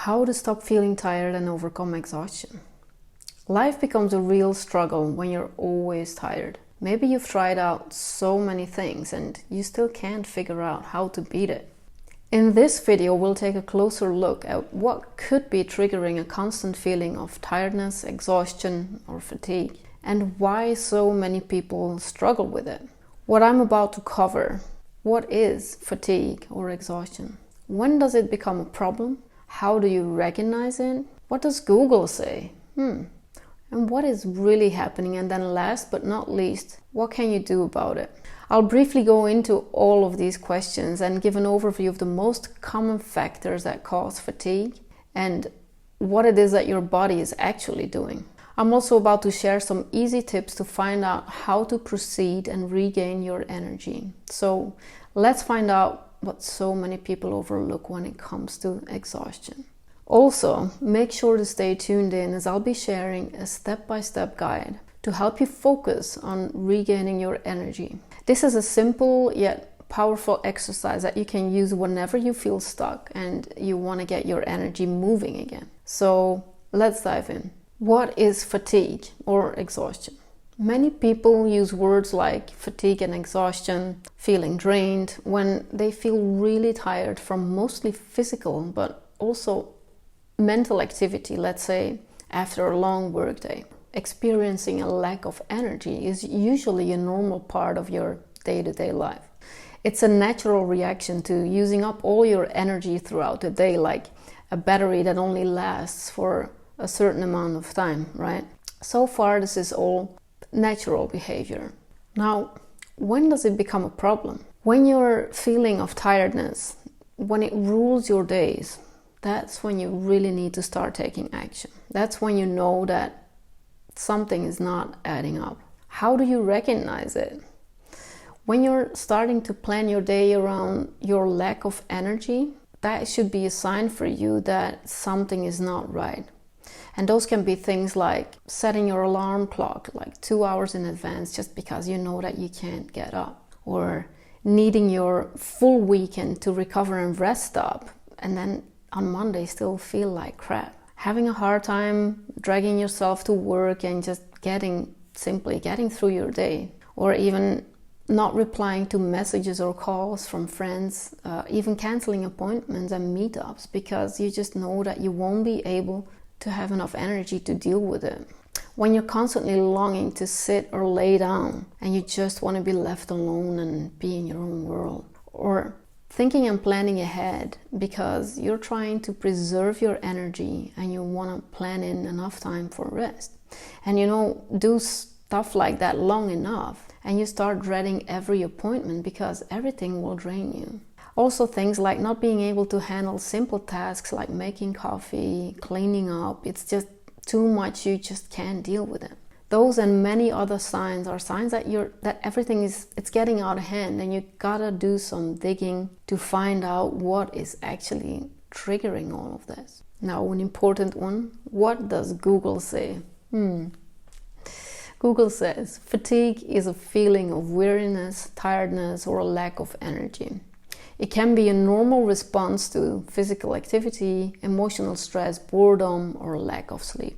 How to stop feeling tired and overcome exhaustion. Life becomes a real struggle when you're always tired. Maybe you've tried out so many things and you still can't figure out how to beat it. In this video, we'll take a closer look at what could be triggering a constant feeling of tiredness, exhaustion, or fatigue, and why so many people struggle with it. What I'm about to cover: what is fatigue or exhaustion? When does it become a problem? How do you recognize it? What does Google say? And what is really happening? And then last but not least, what can you do about it? I'll briefly go into all of these questions and give an overview of the most common factors that cause fatigue and what it is that your body is actually doing. I'm also about to share some easy tips to find out how to proceed and regain your energy. So let's find out what so many people overlook when it comes to exhaustion. Also, make sure to stay tuned in, as I'll be sharing a step-by-step guide to help you focus on regaining your energy. This is a simple yet powerful exercise that you can use whenever you feel stuck and you want to get your energy moving again. So let's dive in. What is fatigue or exhaustion? Many people use words like fatigue and exhaustion, feeling drained, when they feel really tired from mostly physical but also mental activity. Let's say after a long workday. Experiencing a lack of energy is usually a normal part of your day-to-day life. It's a natural reaction to using up all your energy throughout the day, like a battery that only lasts for a certain amount of time, right? So far, this is all natural behavior. Now, when does it become a problem? When your feeling of tiredness, when it rules your days, that's when you really need to start taking action. That's when you know that something is not adding up. How do you recognize it? When you're starting to plan your day around your lack of energy, that should be a sign for you that something is not right. And those can be things like setting your alarm clock like 2 hours in advance just because you know that you can't get up, or needing your full weekend to recover and rest up, and then on Monday still feel like crap. Having a hard time dragging yourself to work and just simply getting through your day, or even not replying to messages or calls from friends, even canceling appointments and meetups because you just know that you won't be able to have enough energy to deal with it. When you're constantly longing to sit or lay down and you just want to be left alone and be in your own world. Or thinking and planning ahead because you're trying to preserve your energy and you want to plan in enough time for rest. And do stuff like that long enough and you start dreading every appointment because everything will drain you. Also, things like not being able to handle simple tasks like making coffee, cleaning up. It's just too much, you just can't deal with it. Those and many other signs are signs that everything it's getting out of hand, and you gotta do some digging to find out what is actually triggering all of this. Now, an important one: what does Google say? Google says fatigue is a feeling of weariness, tiredness, or a lack of energy. It can be a normal response to physical activity, emotional stress, boredom, or lack of sleep.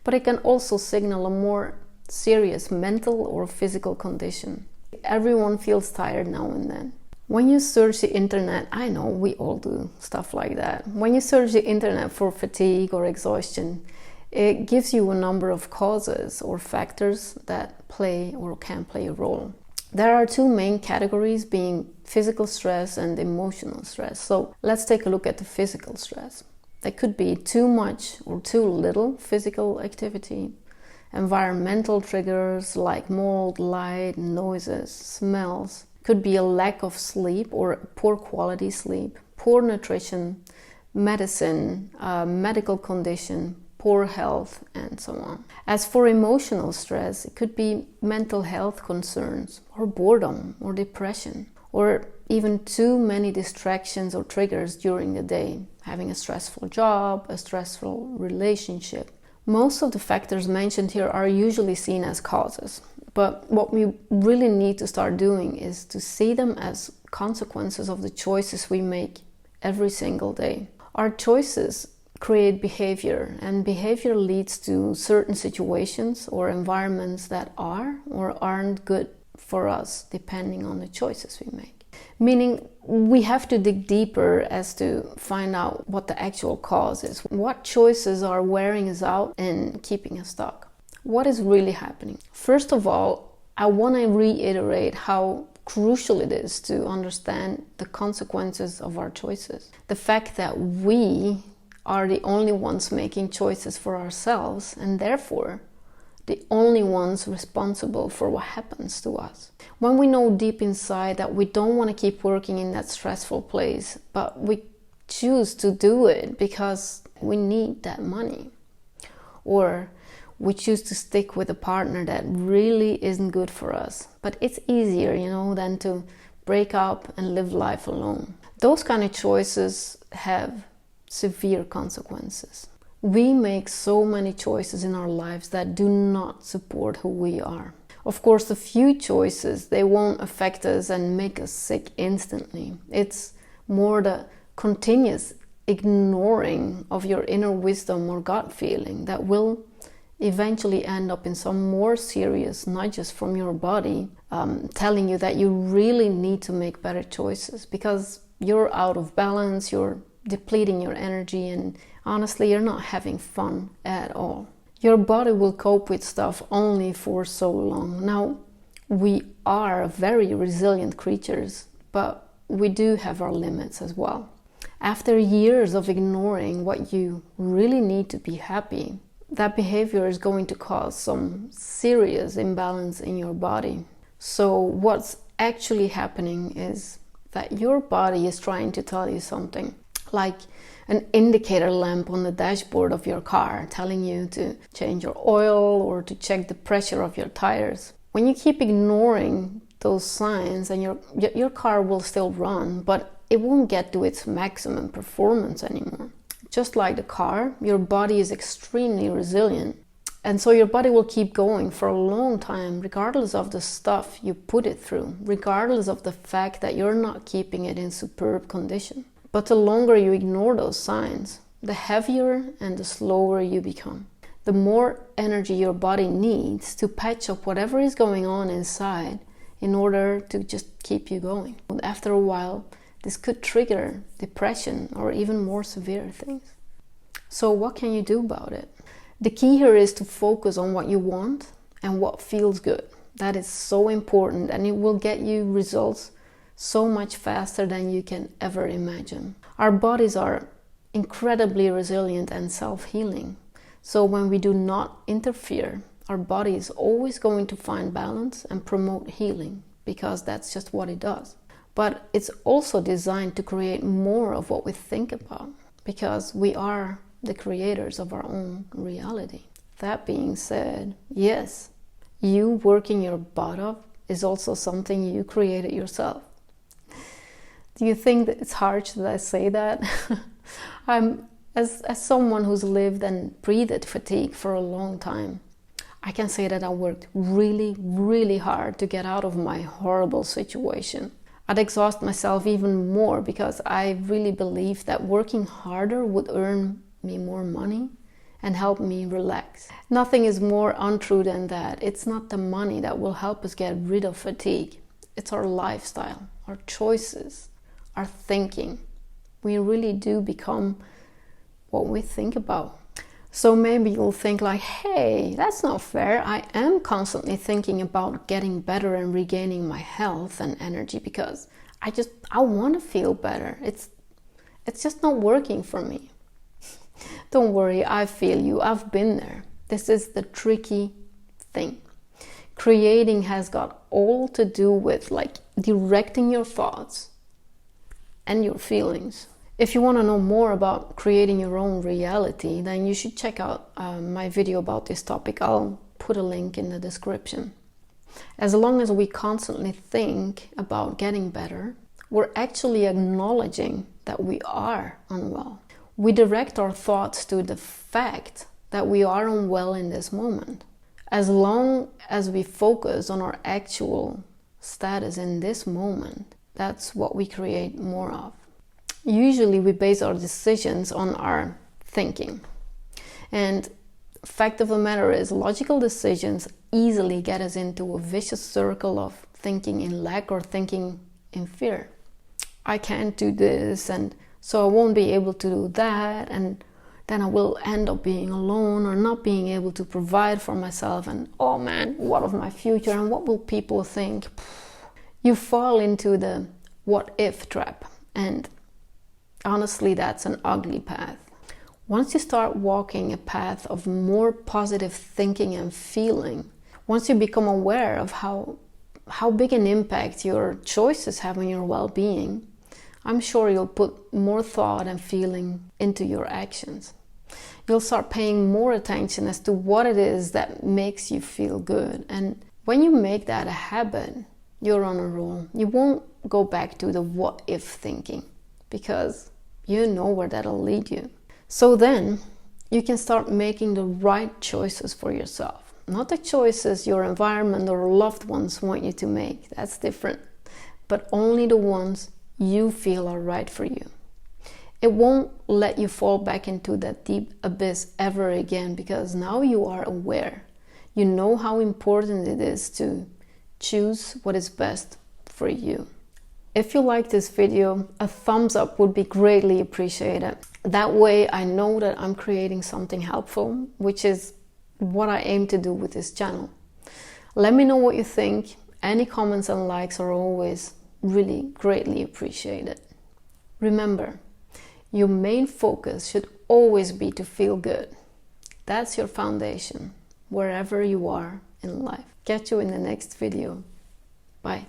But it can also signal a more serious mental or physical condition. Everyone feels tired now and then. When you search the internet, I know we all do stuff like that. When you search the internet for fatigue or exhaustion, it gives you a number of causes or factors that play or can play a role. There are two main categories, being physical stress and emotional stress. So let's take a look at the physical stress. There could be too much or too little physical activity. Environmental triggers like mold, light, noises, smells. Could be a lack of sleep or poor quality sleep, poor nutrition, medicine, medical condition, poor health, and so on. As for emotional stress, it could be mental health concerns, or boredom, or depression, or even too many distractions or triggers during the day, having a stressful job, a stressful relationship. Most of the factors mentioned here are usually seen as causes, but what we really need to start doing is to see them as consequences of the choices we make every single day. Our choices create behavior, and behavior leads to certain situations or environments that are or aren't good for us depending on the choices we make. Meaning we have to dig deeper as to find out what the actual cause is. What choices are wearing us out and keeping us stuck? What is really happening? First of all, I want to reiterate how crucial it is to understand the consequences of our choices. The fact that we are the only ones making choices for ourselves, and therefore the only ones responsible for what happens to us. When we know deep inside that we don't want to keep working in that stressful place, but we choose to do it because we need that money, or we choose to stick with a partner that really isn't good for us, but it's easier, than to break up and live life alone. Those kind of choices have severe consequences. We make so many choices in our lives that do not support who we are. Of course, the few choices, they won't affect us and make us sick instantly. It's more the continuous ignoring of your inner wisdom or gut feeling that will eventually end up in some more serious nudges from your body telling you that you really need to make better choices because you're out of balance, you're depleting your energy, and honestly, you're not having fun at all. Your body will cope with stuff only for so long. Now, we are very resilient creatures, but we do have our limits as well. After years of ignoring what you really need to be happy, that behavior is going to cause some serious imbalance in your body. So what's actually happening is that your body is trying to tell you something, like an indicator lamp on the dashboard of your car telling you to change your oil or to check the pressure of your tires. When you keep ignoring those signs, and your car will still run, but it won't get to its maximum performance anymore. Just like the car, your body is extremely resilient. And so your body will keep going for a long time, regardless of the stuff you put it through, regardless of the fact that you're not keeping it in superb condition. But the longer you ignore those signs, the heavier and the slower you become. The more energy your body needs to patch up whatever is going on inside in order to just keep you going. After a while, this could trigger depression or even more severe things. So what can you do about it? The key here is to focus on what you want and what feels good. That is so important, and it will get you results so much faster than you can ever imagine. Our bodies are incredibly resilient and self-healing. So when we do not interfere, our body is always going to find balance and promote healing, because that's just what it does. But it's also designed to create more of what we think about, because we are the creators of our own reality. That being said, yes, you working your butt off is also something you created yourself. Do you think that it's harsh that I say that? As someone who's lived and breathed fatigue for a long time, I can say that I worked really, really hard to get out of my horrible situation. I'd exhaust myself even more because I really believed that working harder would earn me more money and help me relax. Nothing is more untrue than that. It's not the money that will help us get rid of fatigue. It's our lifestyle, our choices, our thinking. We really do become what we think about. So maybe you'll think like, hey, that's not fair. I am constantly thinking about getting better and regaining my health and energy because I want to feel better. It's just not working for me. Don't worry, I feel you. I've been there. This is the tricky thing. Creating has got all to do with like directing your thoughts and your feelings. If you want to know more about creating your own reality, then you should check out my video about this topic. I'll put a link in the description. As long as we constantly think about getting better, we're actually acknowledging that we are unwell. We direct our thoughts to the fact that we are unwell in this moment. As long as we focus on our actual status in this moment, that's what we create more of. Usually we base our decisions on our thinking. And fact of the matter is, logical decisions easily get us into a vicious circle of thinking in lack or thinking in fear. I can't do this, and so I won't be able to do that, and then I will end up being alone or not being able to provide for myself, and oh man, what of my future, and what will people think? You fall into the what if trap, and honestly, that's an ugly path. Once you start walking a path of more positive thinking and feeling, once you become aware of how big an impact your choices have on your well-being, I'm sure you'll put more thought and feeling into your actions. You'll start paying more attention as to what it is that makes you feel good. And when you make that a habit, you're on a roll. You won't go back to the what if thinking, because you know where that'll lead you. So then you can start making the right choices for yourself. Not the choices your environment or loved ones want you to make. That's different. But only the ones you feel are right for you. It won't let you fall back into that deep abyss ever again, because now you are aware. You know how important it is to choose what is best for you. If you like this video, a thumbs up would be greatly appreciated. That way I know that I'm creating something helpful, which is what I aim to do with this channel. Let me know what you think. Any comments and likes are always really greatly appreciated. Remember, your main focus should always be to feel good. That's your foundation, wherever you are in life. Catch you in the next video. Bye.